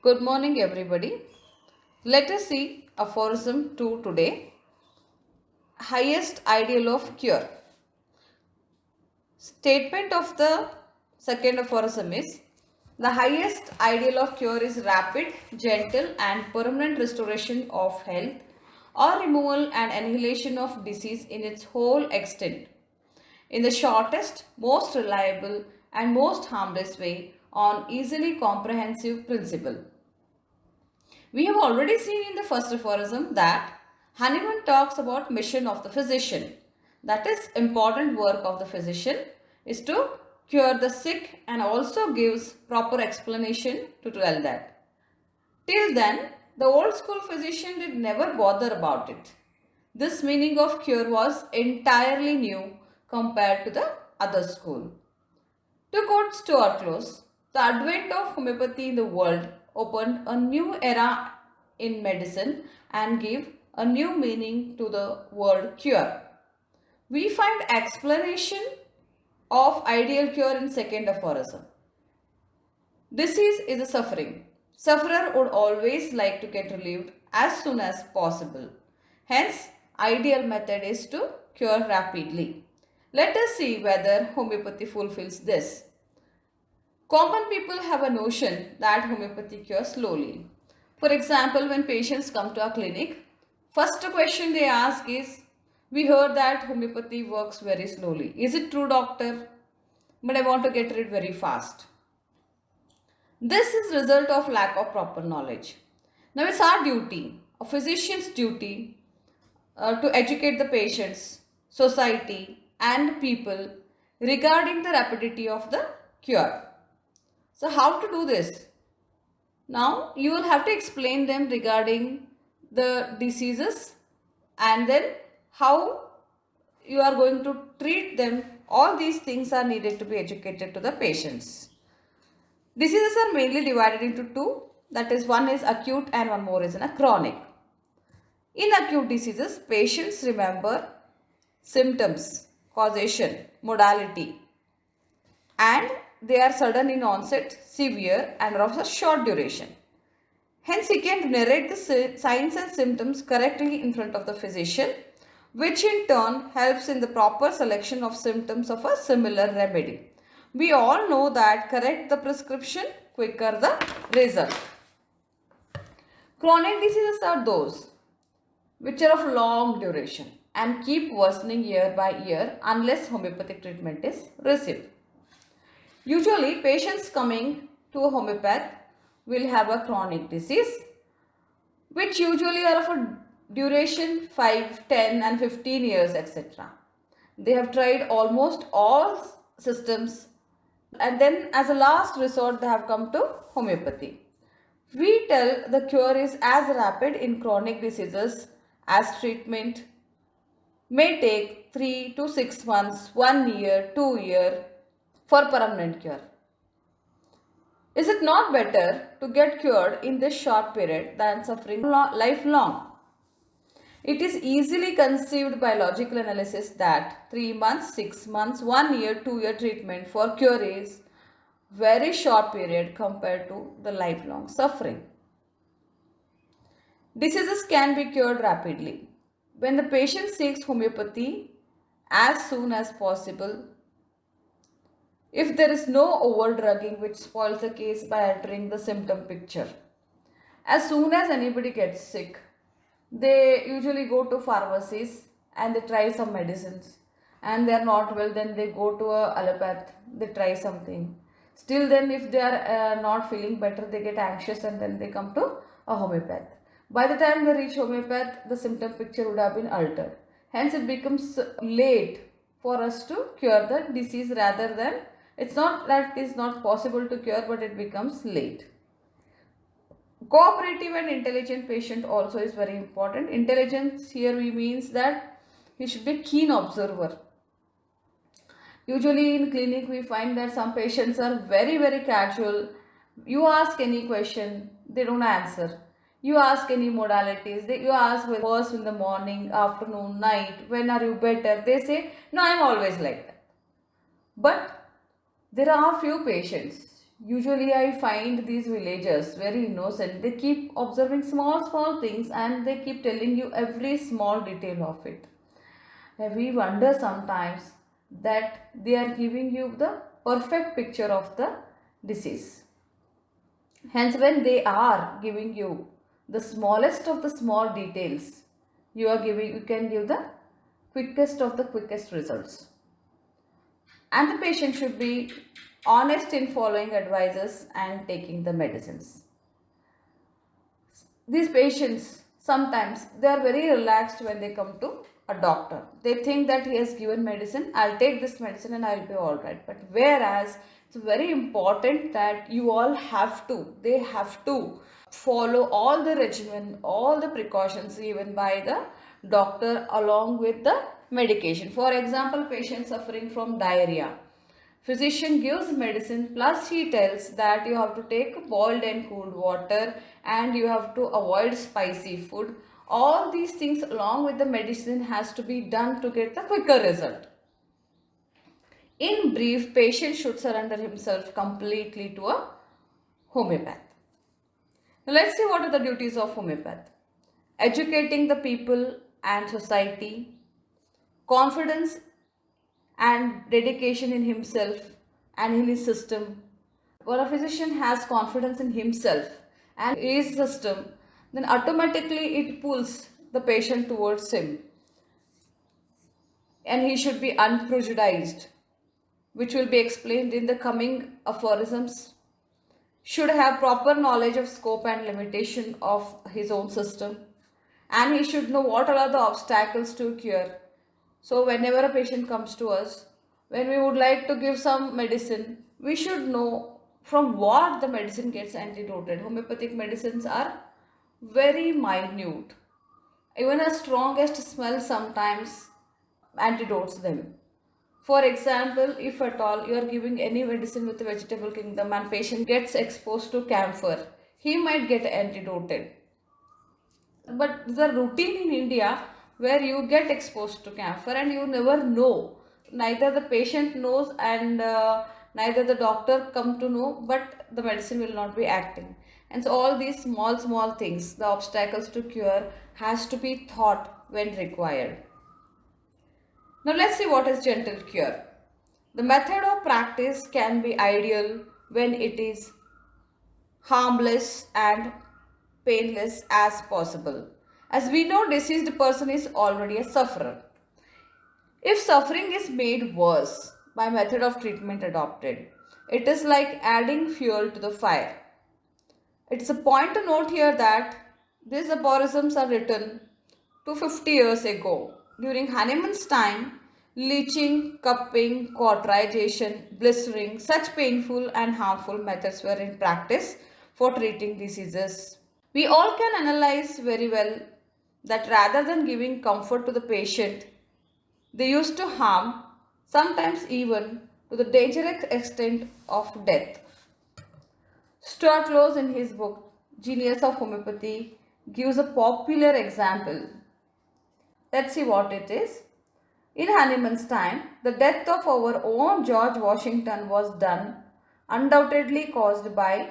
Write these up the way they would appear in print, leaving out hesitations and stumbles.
Good morning, everybody. Let us see aphorism 2 today. Highest ideal of cure. Statement of the second aphorism is the highest ideal of cure is rapid, gentle, and permanent restoration of health or removal and annihilation of disease in its whole extent, in the shortest, most reliable, and most harmless way on easily comprehensive principle. We have already seen in the first aphorism that Hahnemann talks about mission of the physician. That is, important work of the physician is to cure the sick and also gives proper explanation to tell that. Till then, the old school physician did never bother about it. This meaning of cure was entirely new compared to the other school. To quote Stuart Close, the advent of homeopathy in the world opened a new era in medicine and gave a new meaning to the word cure. We find explanation of ideal cure in second aphorism. Disease is a suffering. Sufferer would always like to get relieved as soon as possible. Hence, ideal method is to cure rapidly. Let us see whether homeopathy fulfills this. Common people have a notion that homeopathy cures slowly. For example, when patients come to a clinic, first question they ask is, we heard that homeopathy works very slowly. Is it true, doctor? But I want to get rid very fast. This is result of lack of proper knowledge. Now it's our duty, a physician's duty, to educate the patients, society and people regarding the rapidity of the cure. So how to do this? Now you will have to explain them regarding the diseases and then how you are going to treat them. All these things are needed to be educated to the patients. Diseases are mainly divided into two. That is, one is acute and one more is in a chronic. In acute diseases, patients remember symptoms, causation, modality, and they are sudden in onset, severe, and of a short duration. Hence, he can narrate the signs and symptoms correctly in front of the physician, which in turn helps in the proper selection of symptoms of a similar remedy. We all know that correct the prescription, quicker the result. Chronic diseases are those which are of long duration and keep worsening year by year unless homeopathic treatment is received. Usually, patients coming to a homeopath will have a chronic disease, which usually are of a duration 5, 10 and 15 years, etc. They have tried almost all systems and then as a last resort they have come to homeopathy. We tell the cure is as rapid in chronic diseases as treatment may take 3 to 6 months, 1 year, 2 years for permanent cure. Is it not better to get cured in this short period than suffering lifelong? It is easily conceived by logical analysis that 3 months, 6 months, 1 year, 2 year treatment for cure is very short period compared to the lifelong suffering. Diseases can be cured rapidly. When the patient seeks homeopathy as soon as possible, if there is no overdrugging which spoils the case by altering the symptom picture. As soon as anybody gets sick, they usually go to pharmacies and they try some medicines, and they are not well, then they go to a allopath, they try something. Still then if they are not feeling better, they get anxious and then they come to a homeopath. By the time they reach homeopath, the symptom picture would have been altered. Hence it becomes late for us to cure the disease, rather than it's not that it is not possible to cure, but it becomes late. Cooperative and intelligent patient also is very important. Intelligence here we means that he should be a keen observer. Usually in clinic we find that some patients are very casual. You ask any question, they don't answer. You ask any modalities, you ask first in the morning, afternoon, night, when are you better? They say, no, I am always like that. But there are few patients, Usually I find these villagers very innocent. They keep observing small things and they keep telling you every small detail of it. And we wonder sometimes that they are giving you the perfect picture of the disease. Hence, when they are giving you the smallest of the small details, you can give the quickest of the quickest results. And the patient should be honest in following advices and taking the medicines. These patients sometimes they are very relaxed when they come to a doctor. They think that he has given medicine, I'll take this medicine and I'll be all right. But whereas it's very important that you all they have to follow all the regimen, all the precautions given by the doctor along with the medication. For example, patient suffering from diarrhea, physician gives medicine plus he tells that you have to take boiled and cooled water and you have to avoid spicy food. All these things along with the medicine has to be done to get the quicker result. In brief, patient should surrender himself completely to a homeopath. Now let's see what are the duties of homeopath. Educating the people and society, confidence and dedication in himself and in his system. When a physician has confidence in himself and his system, then automatically it pulls the patient towards him, and he should be unprejudiced, which will be explained in the coming aphorisms. Should have proper knowledge of scope and limitation of his own system, and he should know what are the obstacles to cure. So whenever a patient comes to us, when we would like to give some medicine, we should know from what the medicine gets antidoted. Homeopathic medicines are very minute. Even a strongest smell sometimes antidotes them. For example, if at all you are giving any medicine with the vegetable kingdom and patient gets exposed to camphor, he might get antidoted. But the routine in India where you get exposed to camphor and you never know, neither the patient knows and neither the doctor come to know, but the medicine will not be acting. And so all these small things, the obstacles to cure has to be thought when required. Now let's see what is gentle cure. The method of practice can be ideal when it is harmless and painless as possible. As we know, deceased person is already a sufferer. If suffering is made worse by method of treatment adopted, it is like adding fuel to the fire. It's a point to note here that these aphorisms are written 250 years ago. During Hahnemann's time, leeching, cupping, cauterization, blistering, such painful and harmful methods were in practice for treating diseases. We all can analyze very well that rather than giving comfort to the patient, they used to harm, sometimes even to the dangerous extent of death. Stuart Close, in his book Genius of Homeopathy, gives a popular example. Let's see what it is. In Hahnemann's time, the death of our own George Washington was done undoubtedly caused by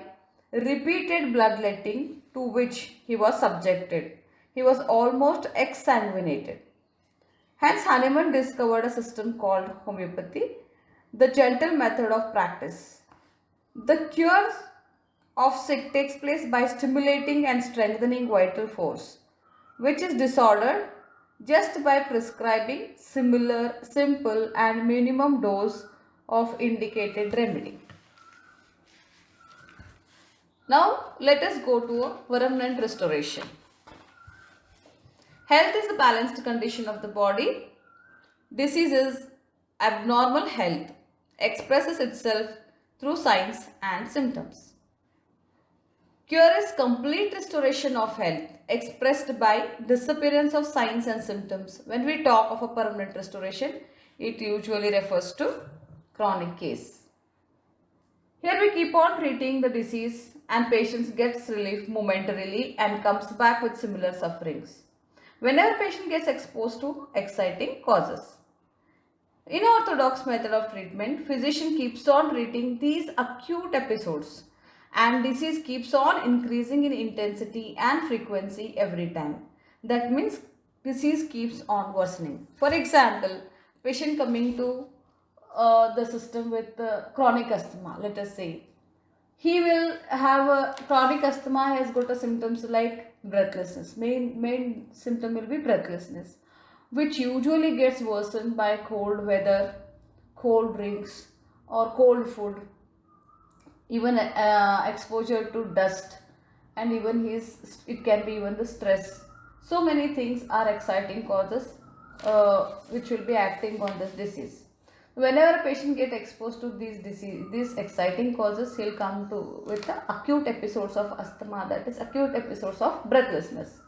repeated bloodletting to which he was subjected. He was almost exsanguinated. Hence, Hahnemann discovered a system called homeopathy, the gentle method of practice. The cure of sick takes place by stimulating and strengthening vital force, which is disordered just by prescribing simple and minimum dose of indicated remedy. Now let us go to a permanent restoration. Health is the balanced condition of the body. Disease is abnormal health, expresses itself through signs and symptoms. Cure is complete restoration of health expressed by disappearance of signs and symptoms. When we talk of a permanent restoration, it usually refers to chronic case. Here we keep on treating the disease and patient gets relief momentarily and comes back with similar sufferings. Whenever patient gets exposed to exciting causes. In orthodox method of treatment, physician keeps on treating these acute episodes and disease keeps on increasing in intensity and frequency every time. That means disease keeps on worsening. For example, patient coming to the system with chronic asthma, let us say, he will have a chronic asthma has got a symptoms like breathlessness. Main symptom will be breathlessness, which usually gets worsened by cold weather, cold drinks, or cold food, even exposure to dust, and even his it can be even the stress. So many things are exciting causes which will be acting on this disease. Whenever a patient get exposed to these exciting causes, he'll come to with the acute episodes of asthma, that is acute episodes of breathlessness.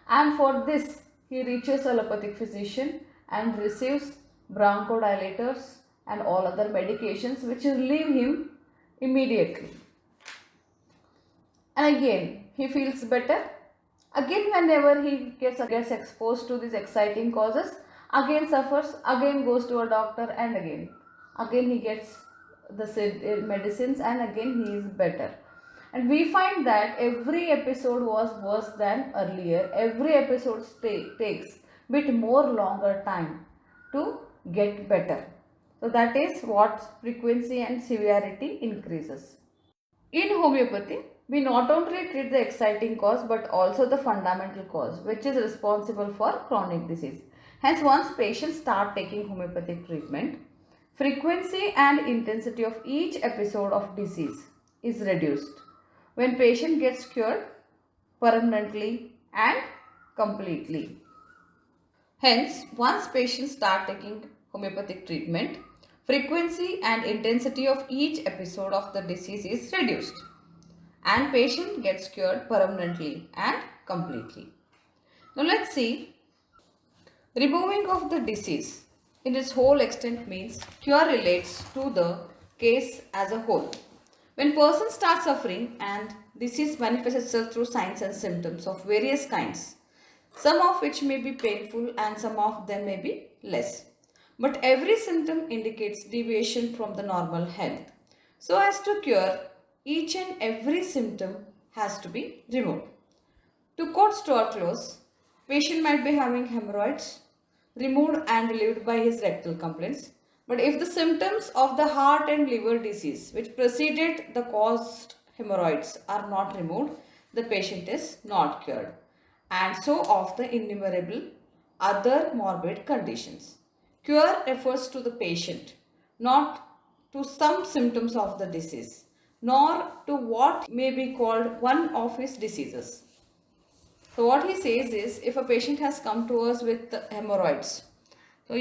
And for this, he reaches allopathic physician and receives bronchodilators and all other medications which relieve him immediately. And again, he feels better. Again, whenever he gets exposed to these exciting causes, again suffers, again goes to a doctor, and again he gets the medicines, and again he is better. And we find that every episode was worse than earlier. Every episode takes bit more longer time to get better. So that is what frequency and severity increases. In homeopathy, we not only treat the exciting cause but also the fundamental cause which is responsible for chronic disease. Hence, once patients start taking homeopathic treatment, frequency and intensity of each episode of disease is reduced. When patient gets cured permanently and completely. Hence, once patients start taking homeopathic treatment, frequency and intensity of each episode of the disease is reduced and patient gets cured permanently and completely. Now let's see, removing of the disease in its whole extent means cure relates to the case as a whole. When person starts suffering and disease manifests itself through signs and symptoms of various kinds, some of which may be painful and some of them may be less. But every symptom indicates deviation from the normal health. So as to cure, each and every symptom has to be removed. To quote Stuart Close, patient might be having hemorrhoids removed and relieved by his rectal complaints. But if the symptoms of the heart and liver disease which preceded the caused hemorrhoids are not removed, the patient is not cured. And so of the innumerable other morbid conditions. Cure refers to the patient, not to some symptoms of the disease, nor to what may be called one of his diseases. So what he says is, if a patient has come to us with hemorrhoids, so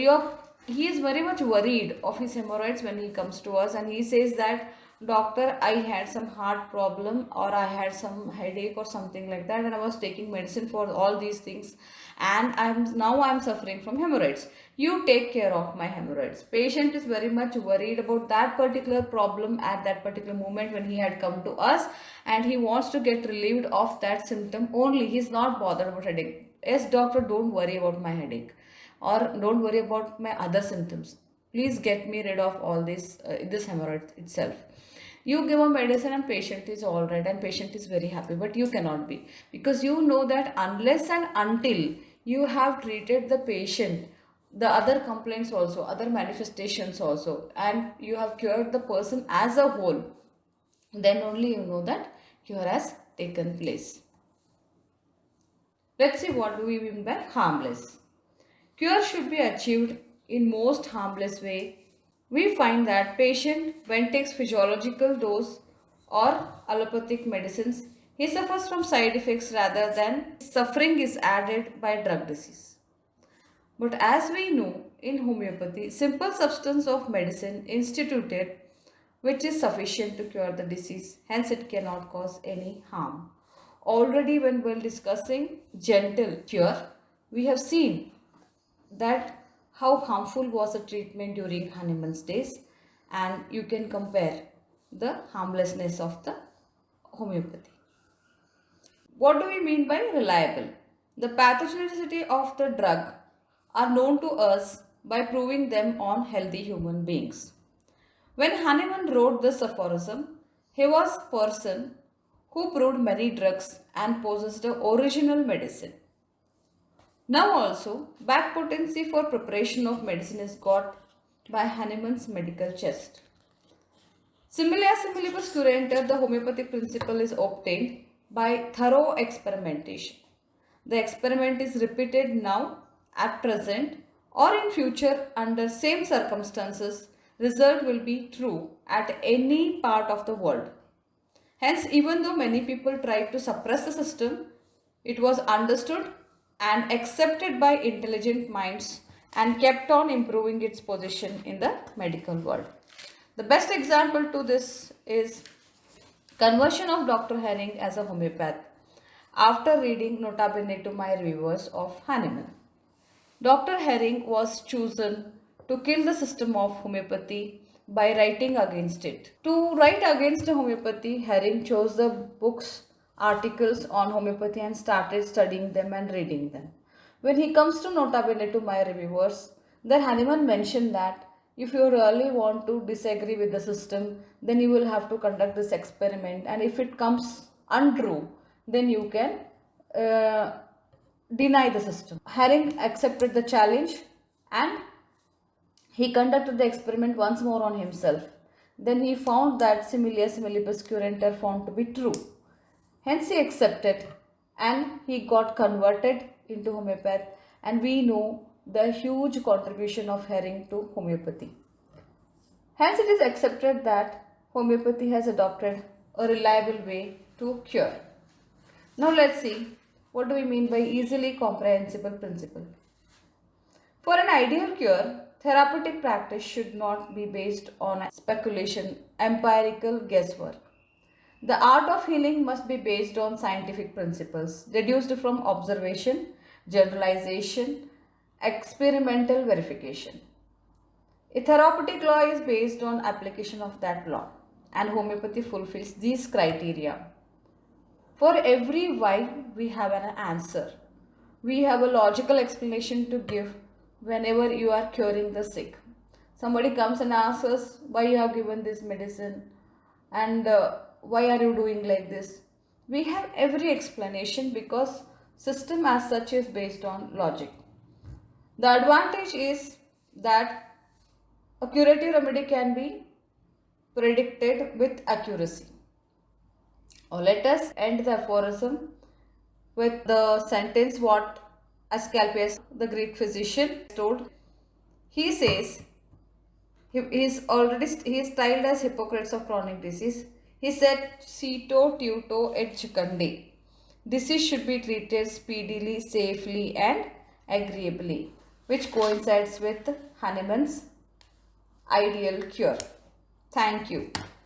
he is very much worried of his hemorrhoids when he comes to us, and he says that, doctor, I had some heart problem or I had some headache or something like that, and I was taking medicine for all these things, and I'm suffering from hemorrhoids. You take care of my hemorrhoids. Patient is very much worried about that particular problem at that particular moment when he had come to us, and he wants to get relieved of that symptom only. He's not bothered about headache. Yes, doctor, don't worry about my headache, or don't worry about my other symptoms. Please get me rid of all this hemorrhoid itself. You give a medicine and patient is all right and patient is very happy, but you cannot be, because you know that unless and until you have treated the patient, the other complaints also, other manifestations also, and you have cured the person as a whole, then only you know that cure has taken place. Let's see, what do we mean by harmless. Cure should be achieved in most harmless way. We find that patient when takes physiological dose or allopathic medicines, he suffers from side effects rather than suffering is added by drug disease. But as we know, in homeopathy, simple substance of medicine instituted which is sufficient to cure the disease, hence it cannot cause any harm. Already when we were discussing gentle cure, we have seen that how harmful was the treatment during Hahnemann's days, and you can compare the harmlessness of the homeopathy. What do we mean by reliable? The pathogenicity of the drug are known to us by proving them on healthy human beings. When Hahnemann wrote this aphorism, he was a person who proved many drugs and possessed the original medicine. Now also, back potency for preparation of medicine is got by Hahnemann's medical chest. Similia similibus curanter, the homeopathic principle is obtained by thorough experimentation. The experiment is repeated now, at present, or in future under same circumstances. Result will be true at any part of the world. Hence, even though many people tried to suppress the system, it was understood and accepted by intelligent minds and kept on improving its position in the medical world. The best example to this is conversion of Dr. Herring as a homeopath after reading Nota Bene to my reviewers of Hahnemann. Dr. Herring was chosen to kill the system of homeopathy by writing against it. To write against homeopathy, Herring chose the books, articles on homeopathy and started studying them and reading them. When he comes to Nota Bene to my reviewers, there Hahnemann mentioned that if you really want to disagree with the system, then you will have to conduct this experiment, and if it comes untrue, then you can deny the system. Herring accepted the challenge and he conducted the experiment once more on himself. Then he found that similia similibus curanter found to be true. Hence he accepted and he got converted into homeopath, and we know the huge contribution of Herring to homeopathy. Hence it is accepted that homeopathy has adopted a reliable way to cure. Now let's see what do we mean by easily comprehensible principle. For an ideal cure, therapeutic practice should not be based on speculation, empirical guesswork. The art of healing must be based on scientific principles, deduced from observation, generalization, experimental verification. A therapeutic law is based on application of that law, and homeopathy fulfills these criteria. For every why, we have an answer. We have a logical explanation to give whenever you are curing the sick. Somebody comes and asks us why you have given this medicine and why are you doing like this. We have every explanation because system as such is based on logic. The advantage is that a curative remedy can be predicted with accuracy. Or let us end the aphorism with the sentence what Asclepius, the Greek physician, told. He says he is styled as Hippocrates of chronic disease. He said, "Cito, tuto, et jucunde." Disease should be treated speedily, safely, and agreeably, which coincides with Hahnemann's ideal cure. Thank you.